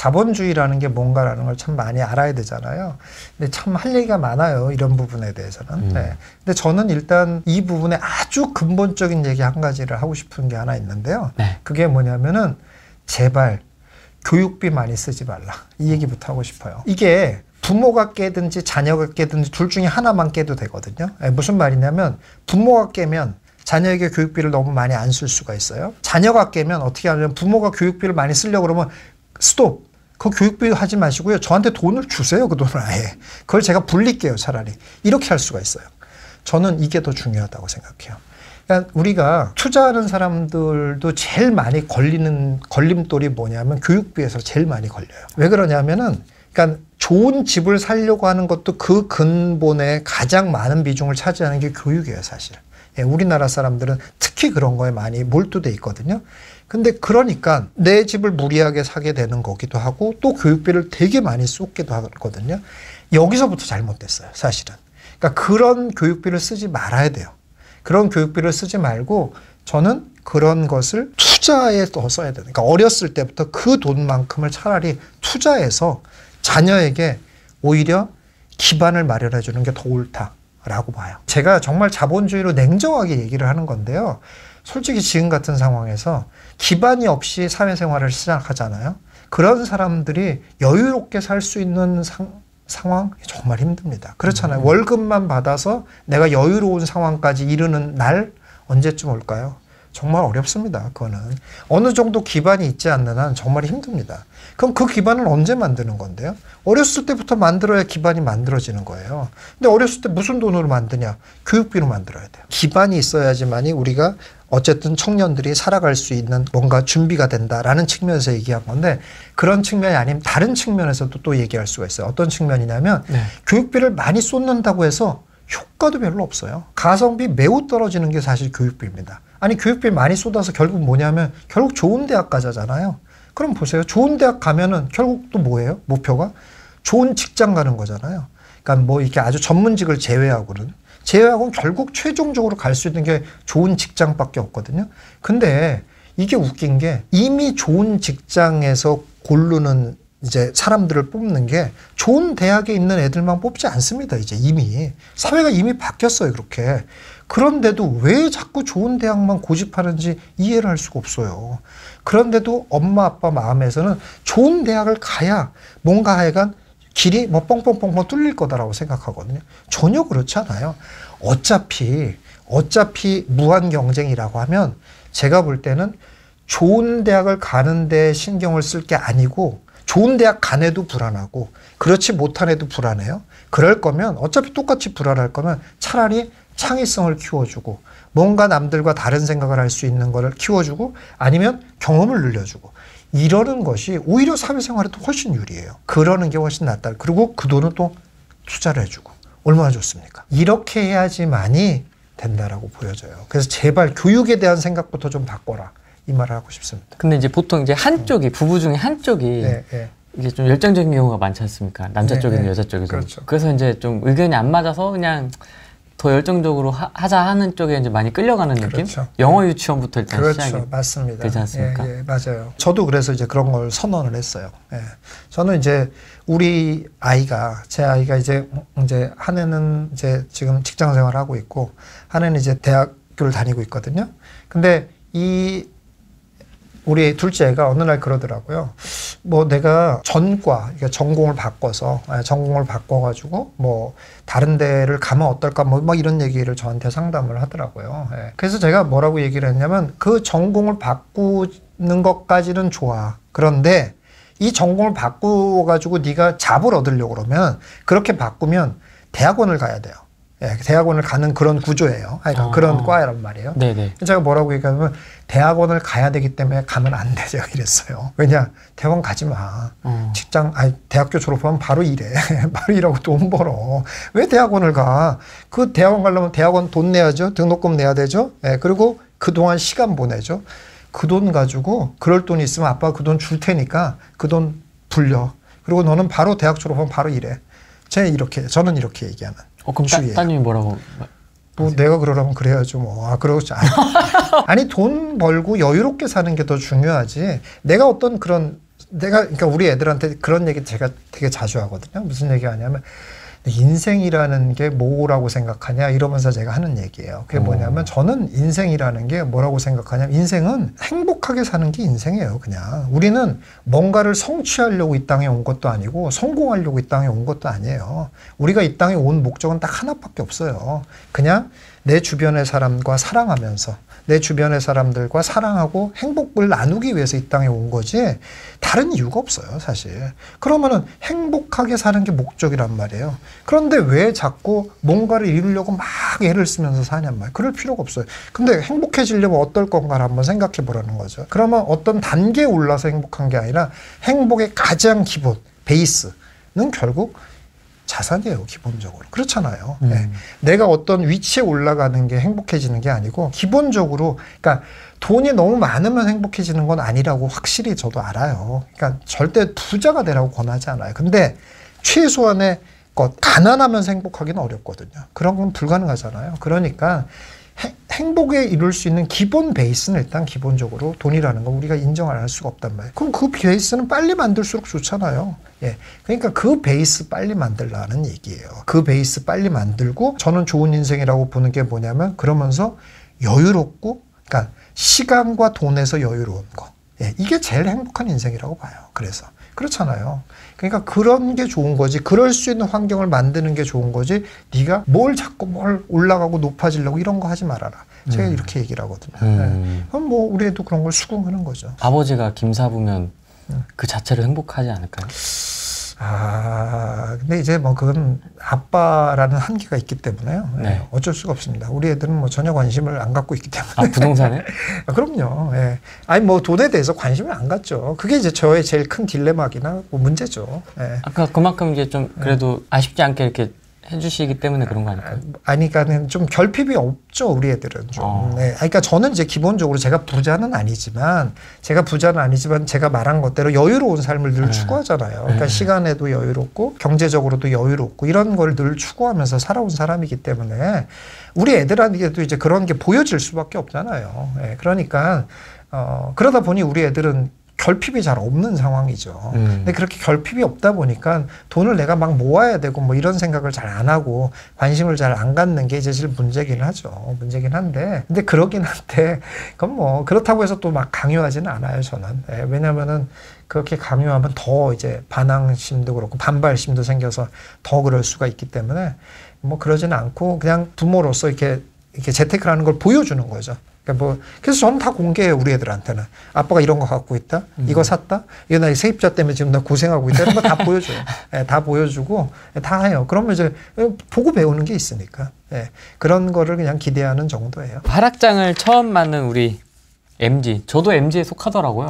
자본주의라는 게 뭔가라는 걸 참 많이 알아야 되잖아요. 근데 참 할 얘기가 많아요. 이런 부분에 대해서는. 네. 근데 저는 일단 이 부분에 아주 근본적인 얘기 한 가지를 하고 싶은 게 하나 있는데요. 네. 그게 뭐냐면은 제발 교육비 많이 쓰지 말라. 이 얘기부터 하고 싶어요. 이게 부모가 깨든지 자녀가 깨든지 둘 중에 하나만 깨도 되거든요. 무슨 말이냐면 부모가 깨면 자녀에게 교육비를 너무 많이 안 쓸 수가 있어요. 자녀가 깨면 어떻게 하냐면 부모가 교육비를 많이 쓰려고 그러면 스톱. 그 교육비 하지 마시고요. 저한테 돈을 주세요. 그 돈을 아예. 그걸 제가 불릴게요. 차라리. 이렇게 할 수가 있어요. 저는 이게 더 중요하다고 생각해요. 그러니까 우리가 투자하는 사람들도 제일 많이 걸리는 걸림돌이 뭐냐면 교육비에서 제일 많이 걸려요. 왜 그러냐면은 그러니까 좋은 집을 사려고 하는 것도 그 근본에 가장 많은 비중을 차지하는 게 교육이에요, 사실. 예, 우리나라 사람들은 특히 그런 거에 많이 몰두돼 있거든요. 근데 그러니까 내 집을 무리하게 사게 되는 거기도 하고 또 교육비를 되게 많이 쏟기도 하거든요. 여기서부터 잘못됐어요, 사실은. 그러니까 그런 교육비를 쓰지 말아야 돼요. 그런 교육비를 쓰지 말고 저는 그런 것을 투자에 더 써야 돼요. 그러니까 어렸을 때부터 그 돈만큼을 차라리 투자해서 자녀에게 오히려 기반을 마련해 주는 게 더 옳다라고 봐요. 제가 정말 자본주의로 냉정하게 얘기를 하는 건데요. 솔직히 지금 같은 상황에서 기반이 없이 사회생활을 시작하잖아요. 그런 사람들이 여유롭게 살 수 있는 상황 정말 힘듭니다. 그렇잖아요. 월급만 받아서 내가 여유로운 상황까지 이르는 날 언제쯤 올까요? 정말 어렵습니다. 그거는. 어느 정도 기반이 있지 않는 한 정말 힘듭니다. 그럼 그 기반을 언제 만드는 건데요? 어렸을 때부터 만들어야 기반이 만들어지는 거예요. 근데 어렸을 때 무슨 돈으로 만드냐? 교육비로 만들어야 돼요. 기반이 있어야지만이 우리가 어쨌든 청년들이 살아갈 수 있는 뭔가 준비가 된다라는 측면에서 얘기한 건데 그런 측면이 아니면 다른 측면에서도 또 얘기할 수가 있어요. 어떤 측면이냐면 네. 교육비를 많이 쏟는다고 해서 효과도 별로 없어요. 가성비 매우 떨어지는 게 사실 교육비입니다. 아니 교육비 많이 쏟아서 결국 뭐냐면 결국 좋은 대학 가자잖아요. 그럼 보세요. 좋은 대학 가면은 결국 또 뭐예요? 목표가? 좋은 직장 가는 거잖아요. 그러니까 뭐 이렇게 아주 전문직을 제외하고는 결국 최종적으로 갈 수 있는 게 좋은 직장밖에 없거든요. 근데 이게 웃긴 게 이미 좋은 직장에서 고르는 이제 사람들을 뽑는 게 좋은 대학에 있는 애들만 뽑지 않습니다. 이제 이미 사회가 이미 바뀌었어요. 그렇게. 그런데도 왜 자꾸 좋은 대학만 고집하는지 이해를 할 수가 없어요. 그런데도 엄마 아빠 마음에서는 좋은 대학을 가야 뭔가 하여간 길이 뭐 뻥뻥뻥뻥 뚫릴 거다라고 생각하거든요. 전혀 그렇지 않아요. 어차피 무한 경쟁이라고 하면 제가 볼 때는 좋은 대학을 가는데 신경을 쓸 게 아니고 좋은 대학 간 애도 불안하고 그렇지 못한 애도 불안해요. 그럴 거면 어차피 똑같이 불안할 거면 차라리 창의성을 키워주고 뭔가 남들과 다른 생각을 할 수 있는 거를 키워주고 아니면 경험을 늘려주고 이러는 것이 오히려 사회생활에도 훨씬 유리해요. 그러는 게 훨씬 낫다. 그리고 그 돈은 또 투자를 해주고 얼마나 좋습니까? 이렇게 해야지만이 된다라고 보여져요. 그래서 제발 교육에 대한 생각부터 좀 바꿔라. 이 말을 하고 싶습니다. 근데 이제 보통 이제 한쪽이 부부 중에 한쪽이 네, 네. 이게 좀 열정적인 경우가 많지 않습니까? 남자 네, 쪽이든 네. 여자 쪽이든. 그렇죠. 그래서 이제 좀 의견이 안 맞아서 그냥 더 열정적으로 하자 하는 쪽에 이제 많이 끌려가는 느낌? 그렇죠. 영어 유치원부터 일단 그렇죠. 시작이 맞습니다. 되지 않습니까? 예, 예, 맞아요. 저도 그래서 이제 그런 걸 선언을 했어요. 예. 저는 이제 우리 아이가, 제 아이가 이제 한 애는 이제 지금 직장 생활을 하고 있고, 한 애는 이제 대학교를 다니고 있거든요. 근데 우리 둘째가 어느 날 그러더라고요. 뭐 내가 그러니까 전공을 바꿔가지고 뭐 다른 데를 가면 어떨까 뭐 이런 얘기를 저한테 상담을 하더라고요. 예. 그래서 제가 뭐라고 얘기를 했냐면 그 전공을 바꾸는 것까지는 좋아. 그런데 이 전공을 바꾸어가지고 네가 잡을 얻으려고 그러면 그렇게 바꾸면 대학원을 가야 돼요. 예, 대학원을 가는 그런 구조예요. 그러니까 그런 과란 말이에요. 네네. 제가 뭐라고 얘기하면 대학원을 가야 되기 때문에 가면 안 돼. 제가 이랬어요. 왜냐? 대학원 가지 마. 대학교 졸업하면 바로 일해. 바로 일하고 돈 벌어. 왜 대학원을 가? 그 대학원 가려면 대학원 돈 내야죠. 등록금 내야 되죠. 예, 그리고 그동안 시간 보내죠. 그 돈 가지고 그럴 돈이 있으면 아빠가 그 돈 줄 테니까 그 돈 불려. 그리고 너는 바로 대학 졸업하면 바로 일해. 저는 이렇게 얘기하는. 그럼 따님이 뭐라고? 뭐 내가 그러라면 그래야죠 뭐. 그러지 아니 돈 벌고 여유롭게 사는 게 더 중요하지. 내가 어떤 그런 그러니까 우리 애들한테 그런 얘기 제가 되게 자주 하거든요. 무슨 얘기 하냐면 인생이라는 게 뭐라고 생각하냐 이러면서 제가 하는 얘기예요. 그게 뭐냐면 저는 인생이라는 게 뭐라고 생각하냐면 인생은 행복하게 사는 게 인생이에요. 그냥 우리는 뭔가를 성취하려고 이 땅에 온 것도 아니고 성공하려고 이 땅에 온 것도 아니에요. 우리가 이 땅에 온 목적은 딱 하나밖에 없어요. 그냥 내 주변의 사람과 사랑하면서 내 주변의 사람들과 사랑하고 행복을 나누기 위해서 이 땅에 온 거지 다른 이유가 없어요, 사실. 그러면은 행복하게 사는 게 목적이란 말이에요. 그런데 왜 자꾸 뭔가를 이루려고 막 애를 쓰면서 사냔 말이에요. 그럴 필요가 없어요. 근데 행복해지려면 어떨 건가를 한번 생각해 보라는 거죠. 그러면 어떤 단계에 올라서 행복한 게 아니라 행복의 가장 기본, 베이스는 결국 자산이에요, 기본적으로. 그렇잖아요. 네. 내가 어떤 위치에 올라가는 게 행복해지는 게 아니고 기본적으로 그러니까 돈이 너무 많으면 행복해지는 건 아니라고 확실히 저도 알아요. 그러니까 절대 부자가 되라고 권하지 않아요. 근데 최소한의 것, 가난하면서 행복하기는 어렵거든요. 그런 건 불가능하잖아요. 그러니까 행복에 이룰 수 있는 기본 베이스는 일단 기본적으로 돈이라는 거 우리가 인정을 할 수가 없단 말이에요. 그럼 그 베이스는 빨리 만들수록 좋잖아요. 예. 그러니까 그 베이스 빨리 만들라는 얘기예요. 그 베이스 빨리 만들고 저는 좋은 인생이라고 보는 게 뭐냐면 그러면서 여유롭고 그러니까 시간과 돈에서 여유로운 거. 예. 이게 제일 행복한 인생이라고 봐요. 그래서. 그렇잖아요. 그러니까 그런 게 좋은 거지. 그럴 수 있는 환경을 만드는 게 좋은 거지. 네가 뭘 자꾸 뭘 올라가고 높아지려고 이런 거 하지 말아라. 제가 이렇게 얘기를 하거든요. 네. 그럼 뭐 우리 애도 그런 걸 수긍하는 거죠. 아버지가 김사부면 그 자체로 행복하지 않을까요? 근데 이제 뭐 그건 아빠라는 한계가 있기 때문에요. 네. 어쩔 수가 없습니다. 우리 애들은 뭐 전혀 관심을 안 갖고 있기 때문에. 부동산에? 그럼요. 예. 아니 뭐 돈에 대해서 관심을 안 갖죠. 그게 이제 저의 제일 큰 딜레마기나 뭐 문제죠. 예. 아까 그만큼 이제 좀 그래도 아쉽지 않게 이렇게 해주시기 때문에 그런 거 아닐까요? 아니, 그러니까는 좀 결핍이 없죠, 우리 애들은 좀. 네. 그러니까 저는 이제 기본적으로 제가 부자는 아니지만 제가 말한 것대로 여유로운 삶을 늘 추구하잖아요. 그러니까 시간에도 여유롭고 경제적으로도 여유롭고 이런 걸 늘 추구하면서 살아온 사람이기 때문에 우리 애들한테도 이제 그런 게 보여질 수밖에 없잖아요. 네. 그러니까 그러다 보니 우리 애들은 결핍이 잘 없는 상황이죠. 근데 그렇게 결핍이 없다 보니까 돈을 내가 막 모아야 되고 뭐 이런 생각을 잘 안 하고 관심을 잘 안 갖는 게 이제 제일 문제긴 하죠. 문제긴 한데. 근데 그러긴 한데, 그건 뭐 그렇다고 해서 또 막 강요하지는 않아요, 저는. 네, 왜냐면은 그렇게 강요하면 더 이제 반항심도 그렇고 반발심도 생겨서 더 그럴 수가 있기 때문에 뭐 그러지는 않고 그냥 부모로서 이렇게 재테크를 하는 걸 보여주는 거죠. 그러니까 뭐 그래서 저는 다 공개해요, 우리 애들한테는. 아빠가 이런 거 갖고 있다, 이거 샀다, 이거 나 세입자 때문에 지금 나 고생하고 있다, 이런 거 다 보여줘요. 예, 다 보여주고 다 해요. 그러면 이제 보고 배우는 게 있으니까 그런 거를 그냥 기대하는 정도예요. 하락장을 처음 맞는 우리 MZ, 저도 MZ에 속하더라고요.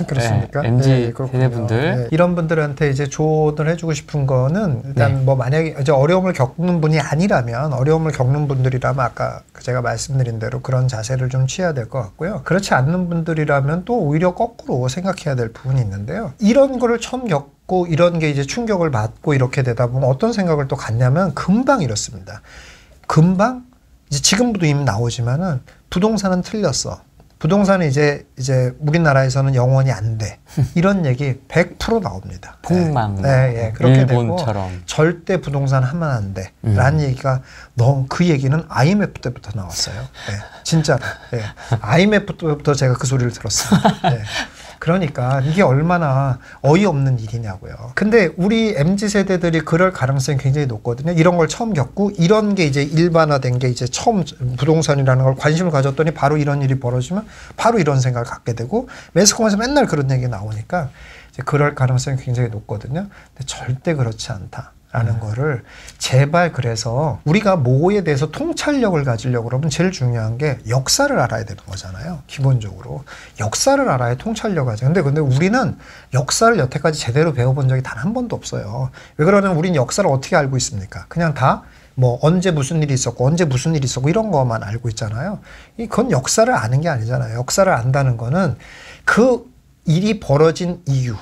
그렇습니까? 네, MZ 세대분들. 네, 이런 분들한테 이제 조언을 해주고 싶은 거는 일단 뭐 만약에 이제 어려움을 겪는 분이 아니라면 어려움을 겪는 분들이라면 아까 제가 말씀드린 대로 그런 자세를 좀 취해야 될 것 같고요. 그렇지 않는 분들이라면 또 오히려 거꾸로 생각해야 될 부분이 있는데요. 이런 거를 처음 겪고 이런 게 이제 충격을 받고 이렇게 되다 보면 어떤 생각을 또 갖냐면 금방 이렇습니다. 금방 이제 지금도 이미 나오지만은 부동산은 틀렸어. 부동산은 이제 우리나라에서는 영원히 안 돼. 이런 얘기 100% 나옵니다. 폭망. 네, 그렇게 일본처럼. 되고 절대 부동산 하면 안 돼. 라는 얘기가 그 얘기는 IMF 때부터 나왔어요. 네, 진짜로. 네. IMF 때부터 제가 그 소리를 들었어요. 네. 그러니까 이게 얼마나 어이없는 일이냐고요. 근데 우리 MZ세대들이 그럴 가능성이 굉장히 높거든요. 이런 걸 처음 겪고 이런 게 이제 일반화된 게 이제 처음 부동산이라는 걸 관심을 가졌더니 바로 이런 일이 벌어지면 바로 이런 생각을 갖게 되고 매스컴에서 맨날 그런 얘기 나오니까 이제 그럴 가능성이 굉장히 높거든요. 근데 절대 그렇지 않다. 라는 거를 제발 그래서 우리가 뭐에 대해서 통찰력을 가지려고 그러면 제일 중요한 게 역사를 알아야 되는 거잖아요. 기본적으로. 역사를 알아야 통찰력을 하죠. 근데 우리는 역사를 여태까지 제대로 배워본 적이 단 한 번도 없어요. 왜 그러냐면 우리는 역사를 어떻게 알고 있습니까? 그냥 다 뭐 언제 무슨 일이 있었고 언제 무슨 일이 있었고 이런 것만 알고 있잖아요. 그건 역사를 아는 게 아니잖아요. 역사를 안다는 거는 그 일이 벌어진 이유,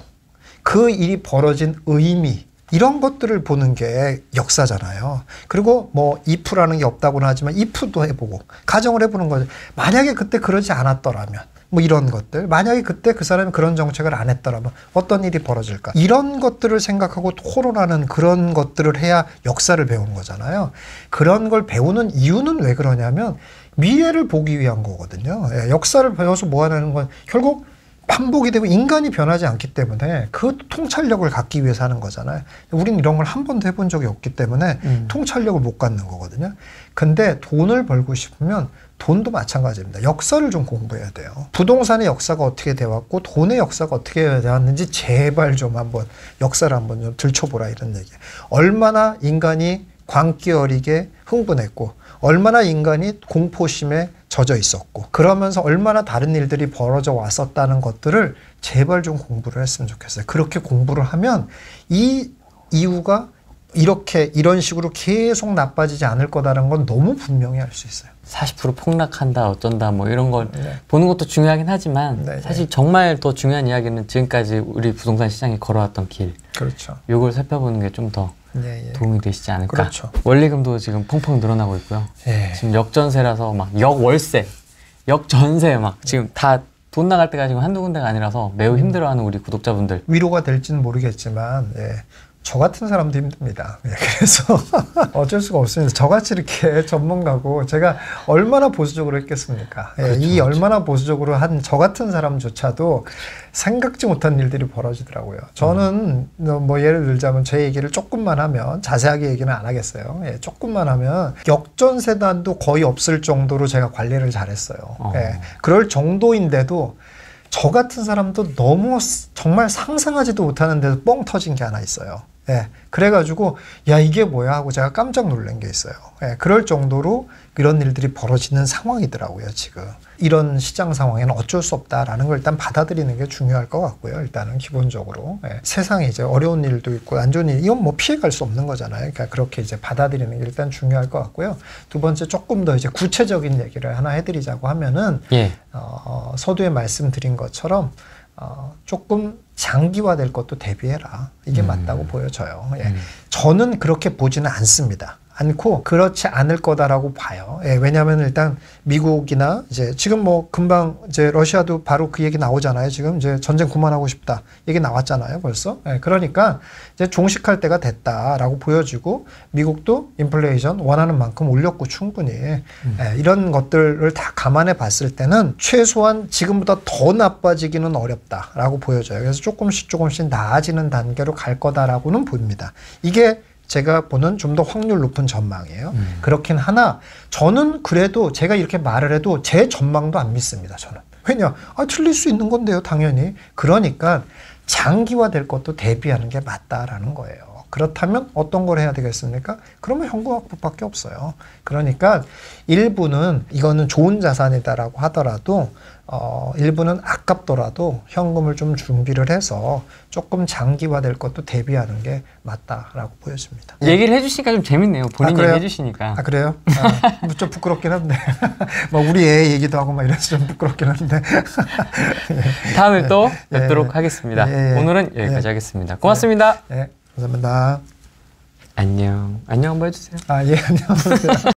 그 일이 벌어진 의미 이런 것들을 보는 게 역사잖아요. 그리고 뭐 if라는 게 없다고는 하지만 if도 해보고 가정을 해보는 거죠. 만약에 그때 그러지 않았더라면 뭐 이런 것들. 만약에 그때 그 사람이 그런 정책을 안 했더라면 어떤 일이 벌어질까? 이런 것들을 생각하고 토론하는 그런 것들을 해야 역사를 배우는 거잖아요. 그런 걸 배우는 이유는 왜 그러냐면 미래를 보기 위한 거거든요. 예, 역사를 배워서 뭐 하는 건 결국 반복이 되고 인간이 변하지 않기 때문에 그 통찰력을 갖기 위해서 하는 거잖아요. 우리는 이런 걸 한 번도 해본 적이 없기 때문에 통찰력을 못 갖는 거거든요. 근데 돈을 벌고 싶으면 돈도 마찬가지입니다. 역사를 좀 공부해야 돼요. 부동산의 역사가 어떻게 되었고 돈의 역사가 어떻게 되었는지 제발 좀 한번 역사를 한번 좀 들춰보라 이런 얘기예요. 얼마나 인간이 광기 어리게 흥분했고 얼마나 인간이 공포심에 젖어 있었고 그러면서 얼마나 다른 일들이 벌어져 왔었다는 것들을 제발 좀 공부를 했으면 좋겠어요. 그렇게 공부를 하면 이 이유가 이런 식으로 계속 나빠지지 않을 거다라는 건 너무 분명히 알 수 있어요. 40% 폭락한다 어쩐다 뭐 이런 걸 보는 것도 중요하긴 하지만 사실 정말 더 중요한 이야기는 지금까지 우리 부동산 시장이 걸어왔던 길. 그렇죠. 요걸 살펴보는 게 좀 더 도움이 되시지 않을까. 그렇죠. 원리금도 지금 펑펑 늘어나고 있고요. 지금 역전세라서 막 역월세, 역전세 막 지금 다 돈 나갈 때가 지금 한두 군데가 아니라서 매우 힘들어하는 우리 구독자분들. 위로가 될지는 모르겠지만 저 같은 사람도 힘듭니다. 그래서 어쩔 수가 없습니다. 저같이 이렇게 전문가고 제가 얼마나 보수적으로 했겠습니까? 그렇죠, 이 얼마나 보수적으로 한 저 같은 사람조차도 생각지 못한 일들이 벌어지더라고요. 저는 뭐 예를 들자면 제 얘기를 조금만 하면 자세하게 얘기는 안 하겠어요. 조금만 하면 역전세단도 거의 없을 정도로 제가 관리를 잘했어요. 그럴 정도인데도 저 같은 사람도 너무 정말 상상하지도 못하는 데서 뻥 터진 게 하나 있어요. 그래가지고 야 이게 뭐야 하고 제가 깜짝 놀란 게 있어요. 그럴 정도로 이런 일들이 벌어지는 상황이더라고요. 지금 이런 시장 상황에는 어쩔 수 없다라는 걸 일단 받아들이는 게 중요할 것 같고요. 일단은 기본적으로 세상에 이제 어려운 일도 있고 안 좋은 일 이건 뭐 피해갈 수 없는 거잖아요. 그러니까 그렇게 이제 받아들이는 게 일단 중요할 것 같고요. 두 번째 조금 더 이제 구체적인 얘기를 하나 해드리자고 하면은 서두에 말씀드린 것처럼 조금 장기화될 것도 대비해라. 이게 맞다고 보여져요. 저는 그렇게 보지는 않습니다. 않고 그렇지 않을 거다라고 봐요. 왜냐하면 일단 미국이나 이제 지금 뭐 금방 이제 러시아도 바로 그 얘기 나오잖아요. 지금 이제 전쟁 그만하고 싶다 얘기 나왔잖아요. 벌써. 그러니까 이제 종식할 때가 됐다라고 보여지고 미국도 인플레이션 원하는 만큼 올렸고 충분히 이런 것들을 다 감안해 봤을 때는 최소한 지금보다 더 나빠지기는 어렵다라고 보여져요. 그래서 조금씩 나아지는 단계로 갈 거다라고는 보입니다. 이게 제가 보는 좀 더 확률 높은 전망이에요. 그렇긴 하나 저는 그래도 제가 이렇게 말을 해도 제 전망도 안 믿습니다. 저는. 왜냐? 틀릴 수 있는 건데요. 당연히. 그러니까 장기화될 것도 대비하는 게 맞다라는 거예요. 그렇다면 어떤 걸 해야 되겠습니까? 그러면 현금화법밖에 없어요. 그러니까 일부는 이거는 좋은 자산이다라고 하더라도 일부는 아깝더라도 현금을 좀 준비를 해서 조금 장기화될 것도 대비하는 게 맞다라고 보여집니다. 얘기를 해주시니까 좀 재밌네요. 본인 얘기 해주시니까. 그래요? 좀 부끄럽긴 한데 막 우리 애 얘기도 하고 막 이래서 좀 부끄럽긴 한데 다음에 또 뵙도록 하겠습니다. 오늘은 여기까지 하겠습니다. 고맙습니다. 감사합니다. 안녕. 안녕 한번 해주세요. 안녕하세요.